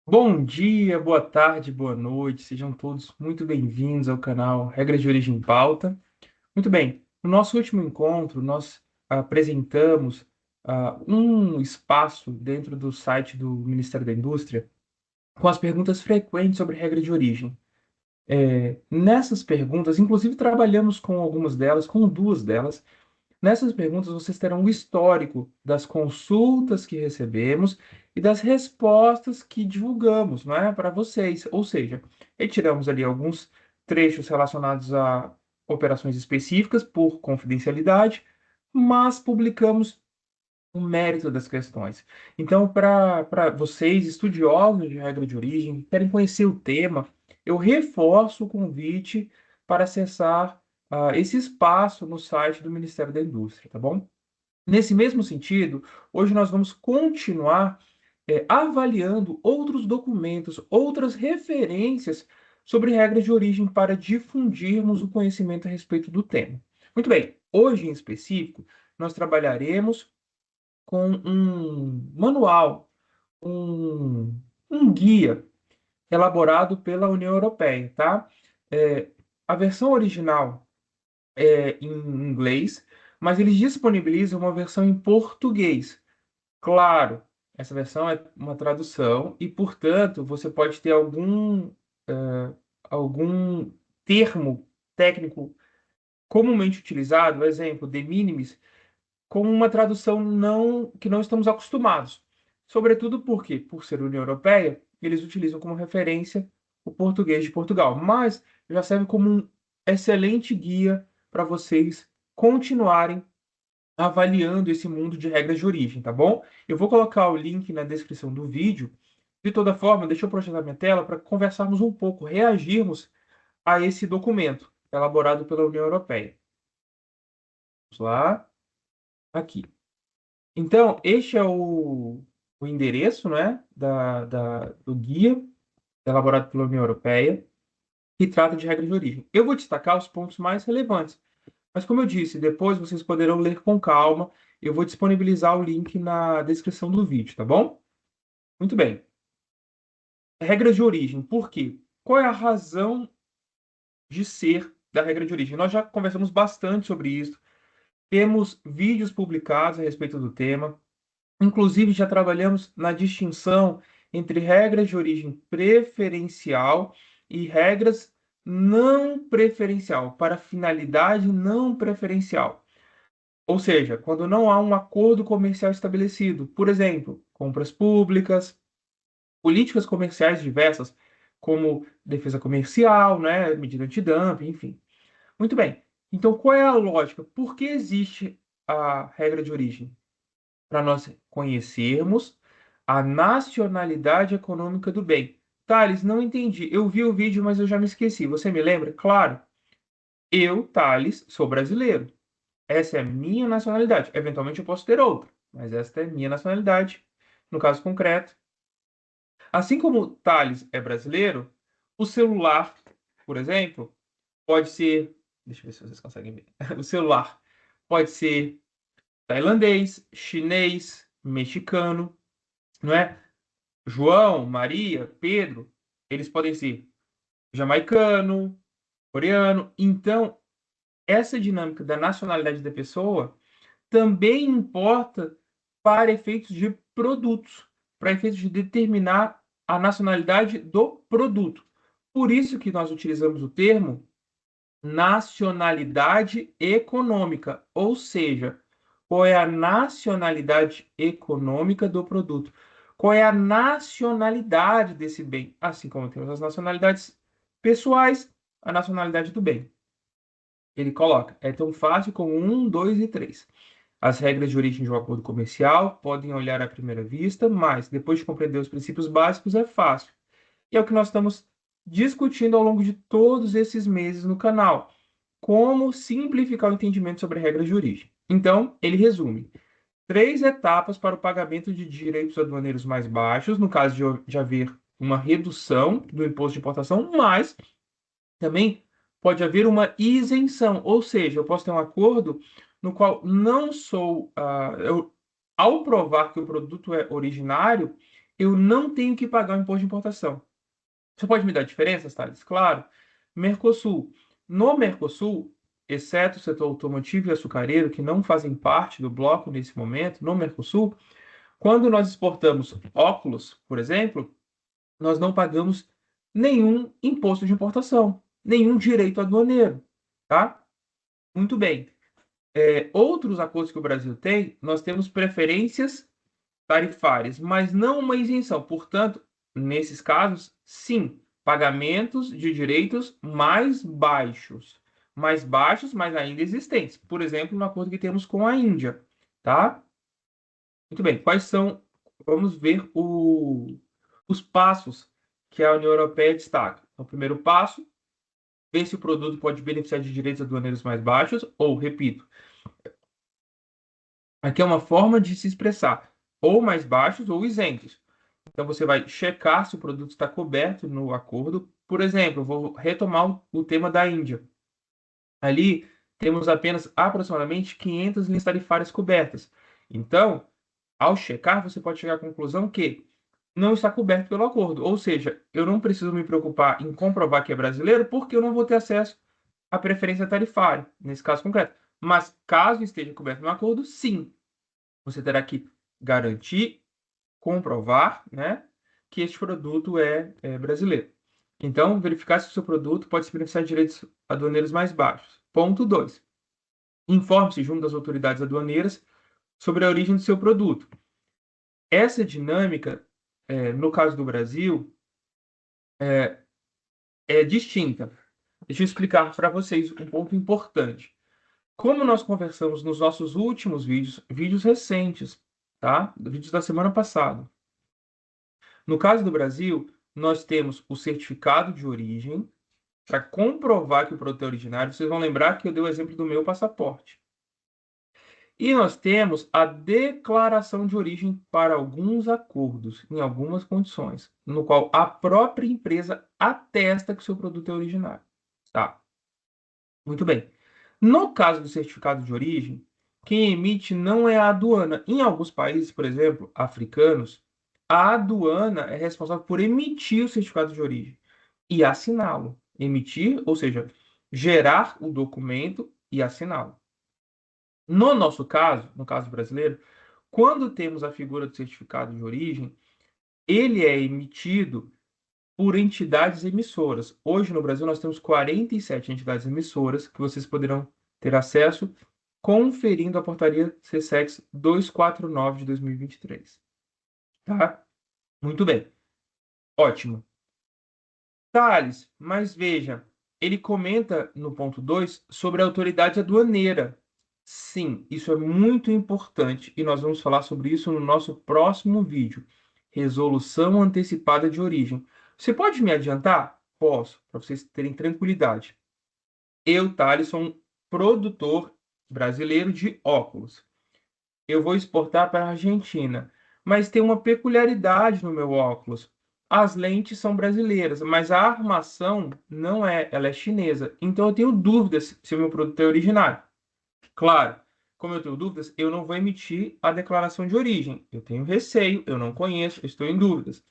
Bom dia, boa tarde, boa noite, sejam todos muito bem-vindos ao canal Regras de Origem em Pauta. Muito bem, no nosso último encontro, nós apresentamos um espaço dentro do site do Ministério da Indústria com as perguntas frequentes sobre regra de origem. Nessas perguntas, inclusive trabalhamos com algumas delas, com duas delas. Nessas perguntas, vocês terão o histórico das consultas que recebemos e das respostas que divulgamos, não é, para vocês. Ou seja, retiramos ali alguns trechos relacionados a operações específicas por confidencialidade, mas publicamos o mérito das questões. Então, para vocês, estudiosos de regra de origem, que querem conhecer o tema, eu reforço o convite para acessar esse espaço no site do Ministério da Indústria, tá bom? Nesse mesmo sentido, hoje nós vamos continuar avaliando outros documentos, outras referências sobre regras de origem para difundirmos o conhecimento a respeito do tema. Muito bem, hoje em específico, nós trabalharemos com um manual, um guia elaborado pela União Europeia, tá? É, a versão original é em inglês, mas eles disponibilizam uma versão em português. Claro, essa versão é uma tradução e, portanto, você pode ter algum termo técnico comumente utilizado, exemplo, de minimis, com uma tradução que não estamos acostumados. Sobretudo porque, por ser União Europeia, eles utilizam como referência o português de Portugal, mas já serve como um excelente guia para vocês continuarem avaliando esse mundo de regras de origem, tá bom? Eu vou colocar o link na descrição do vídeo. De toda forma, deixa eu projetar minha tela para conversarmos um pouco, reagirmos a esse documento elaborado pela União Europeia. Vamos lá, aqui. Então, este é o endereço, né, do guia elaborado pela União Europeia, que trata de regras de origem. Eu vou destacar os pontos mais relevantes, mas como eu disse, depois vocês poderão ler com calma. Eu vou disponibilizar o link na descrição do vídeo, tá bom? Muito bem. Regras de origem. Por quê? Qual é a razão de ser da regra de origem? Nós já conversamos bastante sobre isso. Temos vídeos publicados a respeito do tema. Inclusive, já trabalhamos na distinção entre regras de origem preferencial e regras não preferencial, para finalidade não preferencial. Ou seja, quando não há um acordo comercial estabelecido, por exemplo, compras públicas, políticas comerciais diversas, como defesa comercial, né, medida antidumping, enfim. Muito bem. Então, qual é a lógica? Por que existe a regra de origem? Para nós conhecermos a nacionalidade econômica do bem. Thales, não entendi. Eu vi o vídeo, mas eu já me esqueci. Você me lembra? Claro. Eu, Thales, sou brasileiro. Essa é a minha nacionalidade. Eventualmente eu posso ter outra, mas esta é a minha nacionalidade, no caso concreto. Assim como o Thales é brasileiro, o celular, por exemplo, pode ser. Deixa eu ver se vocês conseguem ver. O celular pode ser tailandês, chinês, mexicano, não é? João, Maria, Pedro, eles podem ser jamaicano, coreano. Então, essa dinâmica da nacionalidade da pessoa também importa para efeitos de produtos, para efeitos de determinar a nacionalidade do produto. Por isso que nós utilizamos o termo nacionalidade econômica, ou seja, qual é a nacionalidade econômica do produto? Qual é a nacionalidade desse bem? Assim como temos as nacionalidades pessoais, a nacionalidade do bem. Ele coloca, é tão fácil como um, dois e três. As regras de origem de um acordo comercial podem olhar à primeira vista, mas depois de compreender os princípios básicos é fácil. E é o que nós estamos discutindo ao longo de todos esses meses no canal. Como simplificar o entendimento sobre regras de origem. Então, ele resume três etapas para o pagamento de direitos aduaneiros mais baixos, no caso de haver uma redução do imposto de importação, mas também pode haver uma isenção, ou seja, eu posso ter um acordo no qual não sou, ao provar que o produto é originário, eu não tenho que pagar o imposto de importação. Você pode me dar diferenças, Thales? Claro. Mercosul. No Mercosul, exceto o setor automotivo e açucareiro, que não fazem parte do bloco nesse momento, no Mercosul, quando nós exportamos óculos, por exemplo, nós não pagamos nenhum imposto de importação, nenhum direito aduaneiro, tá? Muito bem. Outros acordos que o Brasil tem, nós temos preferências tarifárias, mas não uma isenção. Portanto, nesses casos, sim, pagamentos de direitos mais baixos, mas ainda existentes. Por exemplo, no acordo que temos com a Índia, tá? Muito bem. Quais são? Vamos ver os passos que a União Europeia destaca. Então, o primeiro passo, ver se o produto pode beneficiar de direitos aduaneiros mais baixos, ou, repito, aqui é uma forma de se expressar, ou mais baixos ou isentos. Então, você vai checar se o produto está coberto no acordo. Por exemplo, eu vou retomar o tema da Índia. Ali, temos apenas aproximadamente 500 linhas tarifárias cobertas. Então, ao checar, você pode chegar à conclusão que não está coberto pelo acordo. Ou seja, eu não preciso me preocupar em comprovar que é brasileiro, porque eu não vou ter acesso à preferência tarifária, nesse caso concreto. Mas, caso esteja coberto no acordo, sim, você terá que garantir, comprovar, né, que este produto é brasileiro. Então, verificar se o seu produto pode se beneficiar de direitos aduaneiros mais baixos. Ponto 2. Informe-se junto às autoridades aduaneiras sobre a origem do seu produto. Essa dinâmica, no caso do Brasil, é distinta. Deixa eu explicar para vocês um ponto importante. Como nós conversamos nos nossos últimos vídeos recentes, tá? Vídeos da semana passada. No caso do Brasil, nós temos o certificado de origem para comprovar que o produto é originário. Vocês vão lembrar que eu dei o exemplo do meu passaporte. E nós temos a declaração de origem para alguns acordos, em algumas condições, no qual a própria empresa atesta que o seu produto é originário. Tá? Muito bem. No caso do certificado de origem, quem emite não é a aduana. Em alguns países, por exemplo, africanos, a aduana é responsável por emitir o certificado de origem e assiná-lo. Emitir, ou seja, gerar o documento e assiná-lo. No nosso caso, no caso brasileiro, quando temos a figura do certificado de origem, ele é emitido por entidades emissoras. Hoje no Brasil nós temos 47 entidades emissoras que vocês poderão ter acesso conferindo a portaria CSEX 249 de 2023. Tá? Muito bem. Ótimo. Thales, mas veja, ele comenta no ponto 2 sobre a autoridade aduaneira. Sim, isso é muito importante e nós vamos falar sobre isso no nosso próximo vídeo. Resolução antecipada de origem. Você pode me adiantar? Posso, para vocês terem tranquilidade. Eu, Thales, sou um produtor brasileiro de óculos. Eu vou exportar para a Argentina, mas tem uma peculiaridade no meu óculos. As lentes são brasileiras, mas a armação não é, ela é chinesa. Então eu tenho dúvidas se o meu produto é originário. Claro, como eu tenho dúvidas, eu não vou emitir a declaração de origem. Eu tenho receio, eu não conheço, eu estou em dúvidas.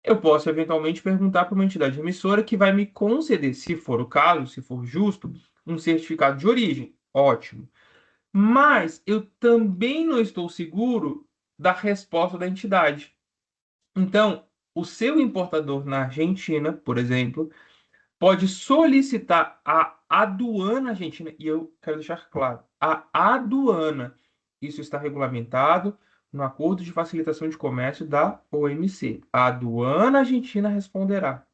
Eu posso eventualmente perguntar para uma entidade emissora que vai me conceder, se for o caso, se for justo, um certificado de origem. Ótimo. Mas eu também não estou seguro da resposta da entidade. Então, o seu importador na Argentina, por exemplo, pode solicitar à aduana argentina, e eu quero deixar claro, a aduana, isso está regulamentado no Acordo de Facilitação de Comércio da OMC. A aduana argentina responderá.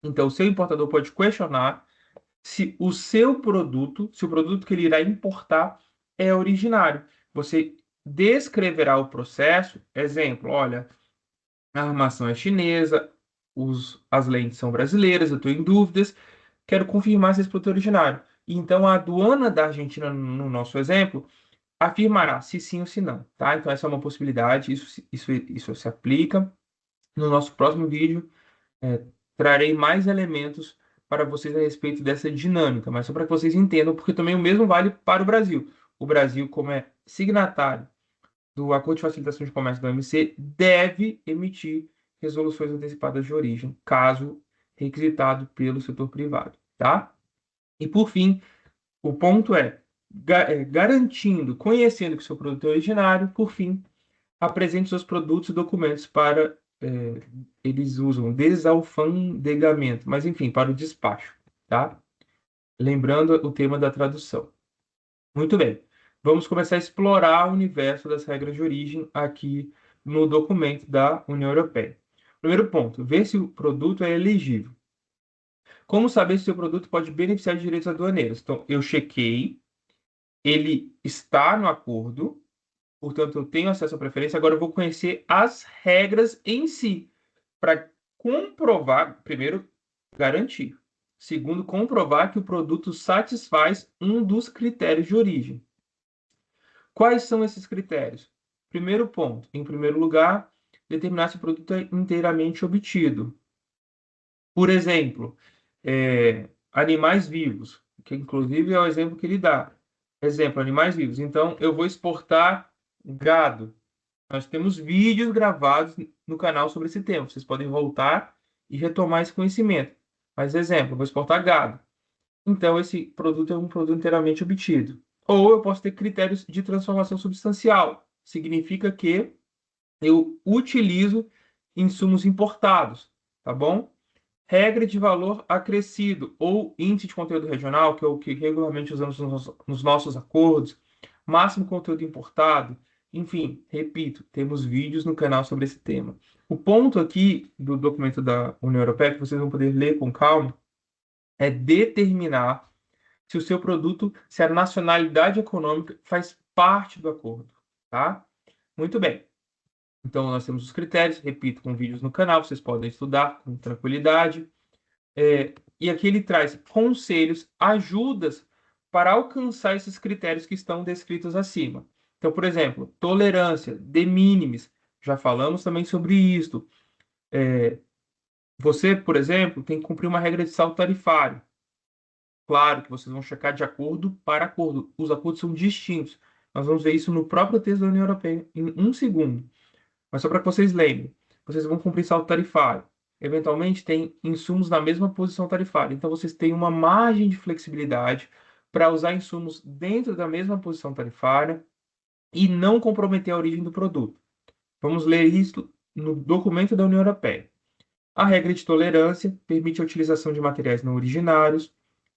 Então, o seu importador pode questionar se o seu produto, se o produto que ele irá importar é originário. Você descreverá o processo, exemplo, olha, a armação é chinesa, as lentes são brasileiras, eu estou em dúvidas, quero confirmar se esse produto é originário. Então, a aduana da Argentina, no nosso exemplo, afirmará se sim ou se não, tá? Então, essa é uma possibilidade, isso se aplica. No nosso próximo vídeo, trarei mais elementos para vocês a respeito dessa dinâmica, mas só para que vocês entendam, porque também o mesmo vale para o Brasil. O Brasil, como é signatário do Acordo de Facilitação de Comércio da OMC deve emitir resoluções antecipadas de origem, caso requisitado pelo setor privado, tá? E por fim, o ponto é, garantindo, conhecendo que o seu produto é originário, por fim, apresente seus produtos e documentos para, eles usam desalfandegamento, mas enfim, para o despacho, tá? Lembrando o tema da tradução. Muito bem. Vamos começar a explorar o universo das regras de origem aqui no documento da União Europeia. Primeiro ponto, ver se o produto é elegível. Como saber se o seu produto pode beneficiar de direitos aduaneiros? Então, eu chequei, ele está no acordo, portanto, eu tenho acesso à preferência. Agora eu vou conhecer as regras em si, para comprovar, primeiro, garantir. Segundo, comprovar que o produto satisfaz um dos critérios de origem. Quais são esses critérios? Primeiro ponto, em primeiro lugar, determinar se o produto é inteiramente obtido. Por exemplo, animais vivos, que inclusive é o exemplo que ele dá. Exemplo, animais vivos. Então, eu vou exportar gado. Nós temos vídeos gravados no canal sobre esse tema. Vocês podem voltar e retomar esse conhecimento. Mas, exemplo, eu vou exportar gado. Então, esse produto é um produto inteiramente obtido. Ou eu posso ter critérios de transformação substancial. Significa que eu utilizo insumos importados, tá bom? Regra de valor acrescido ou índice de conteúdo regional, que é o que regularmente usamos nos nossos acordos, máximo conteúdo importado, enfim, repito, temos vídeos no canal sobre esse tema. O ponto aqui do documento da União Europeia, que vocês vão poder ler com calma, é determinar se o seu produto, se a nacionalidade econômica faz parte do acordo, tá? Muito bem. Então, nós temos os critérios, repito, com vídeos no canal, vocês podem estudar com tranquilidade. E aqui ele traz conselhos, ajudas para alcançar esses critérios que estão descritos acima. Então, por exemplo, tolerância, de minimis, já falamos também sobre isso. Você, por exemplo, tem que cumprir uma regra de saldo tarifário. Claro que vocês vão checar de acordo para acordo. Os acordos são distintos. Nós vamos ver isso no próprio texto da União Europeia em um segundo. Mas só para que vocês lembrem, vocês vão cumprir saldo tarifário. Eventualmente, tem insumos na mesma posição tarifária. Então, vocês têm uma margem de flexibilidade para usar insumos dentro da mesma posição tarifária e não comprometer a origem do produto. Vamos ler isso no documento da União Europeia. A regra de tolerância permite a utilização de materiais não originários,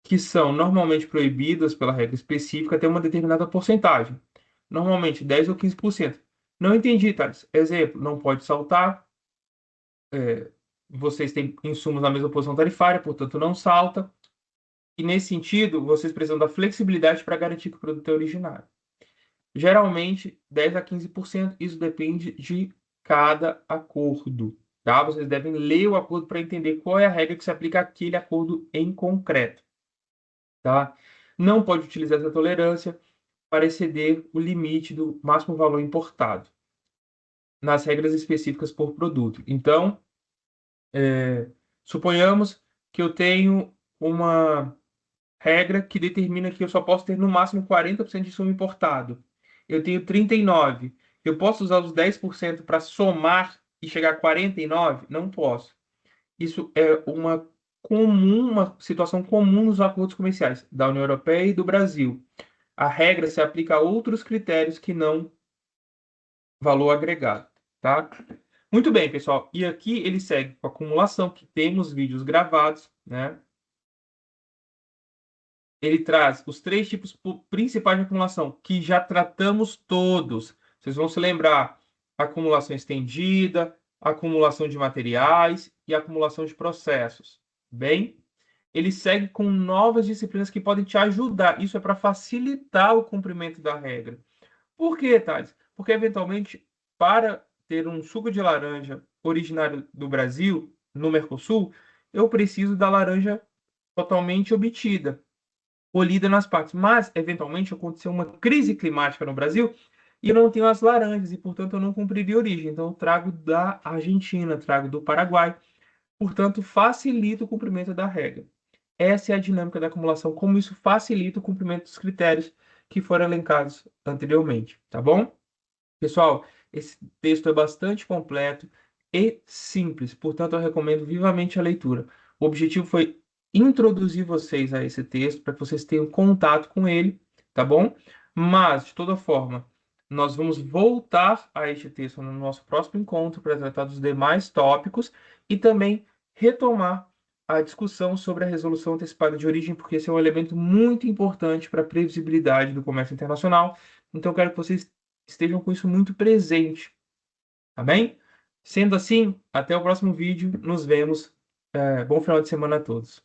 que são normalmente proibidas pela regra específica até uma determinada porcentagem, normalmente 10 ou 15%. Não entendi, Thales. Exemplo, não pode saltar. Vocês têm insumos na mesma posição tarifária, portanto não salta. E nesse sentido, vocês precisam da flexibilidade para garantir que o produto é originário. Geralmente, 10 a 15%, isso depende de cada acordo. Tá? Vocês devem ler o acordo para entender qual é a regra que se aplica àquele acordo em concreto. Tá? Não pode utilizar essa tolerância para exceder o limite do máximo valor importado nas regras específicas por produto. Então, suponhamos que eu tenho uma regra que determina que eu só posso ter no máximo 40% de insumo importado. Eu tenho 39. Eu posso usar os 10% para somar e chegar a 49? Não posso. Isso é uma situação comum nos acordos comerciais da União Europeia e do Brasil. A regra se aplica a outros critérios que não valor agregado, tá? Muito bem, pessoal. E aqui ele segue com a acumulação, que temos vídeos gravados, né? Ele traz os 3 tipos principais de acumulação, que já tratamos todos. Vocês vão se lembrar: acumulação estendida, acumulação de materiais e acumulação de processos. Bem, ele segue com novas disciplinas que podem te ajudar. Isso é para facilitar o cumprimento da regra. Por quê, Thales? Porque, eventualmente, para ter um suco de laranja originário do Brasil, no Mercosul, eu preciso da laranja totalmente obtida, colhida nas partes. Mas, eventualmente, aconteceu uma crise climática no Brasil e eu não tenho as laranjas e, portanto, eu não cumpriria origem. Então, eu trago da Argentina, trago do Paraguai. Portanto, facilita o cumprimento da regra. Essa é a dinâmica da acumulação, como isso facilita o cumprimento dos critérios que foram elencados anteriormente, tá bom? Pessoal, esse texto é bastante completo e simples, portanto, eu recomendo vivamente a leitura. O objetivo foi introduzir vocês a esse texto para que vocês tenham contato com ele, tá bom? Mas, de toda forma, nós vamos voltar a este texto no nosso próximo encontro para tratar dos demais tópicos e também retomar a discussão sobre a resolução antecipada de origem, porque esse é um elemento muito importante para a previsibilidade do comércio internacional. Então, eu quero que vocês estejam com isso muito presente, tá bem? Sendo assim, até o próximo vídeo. Nos vemos. Bom final de semana a todos.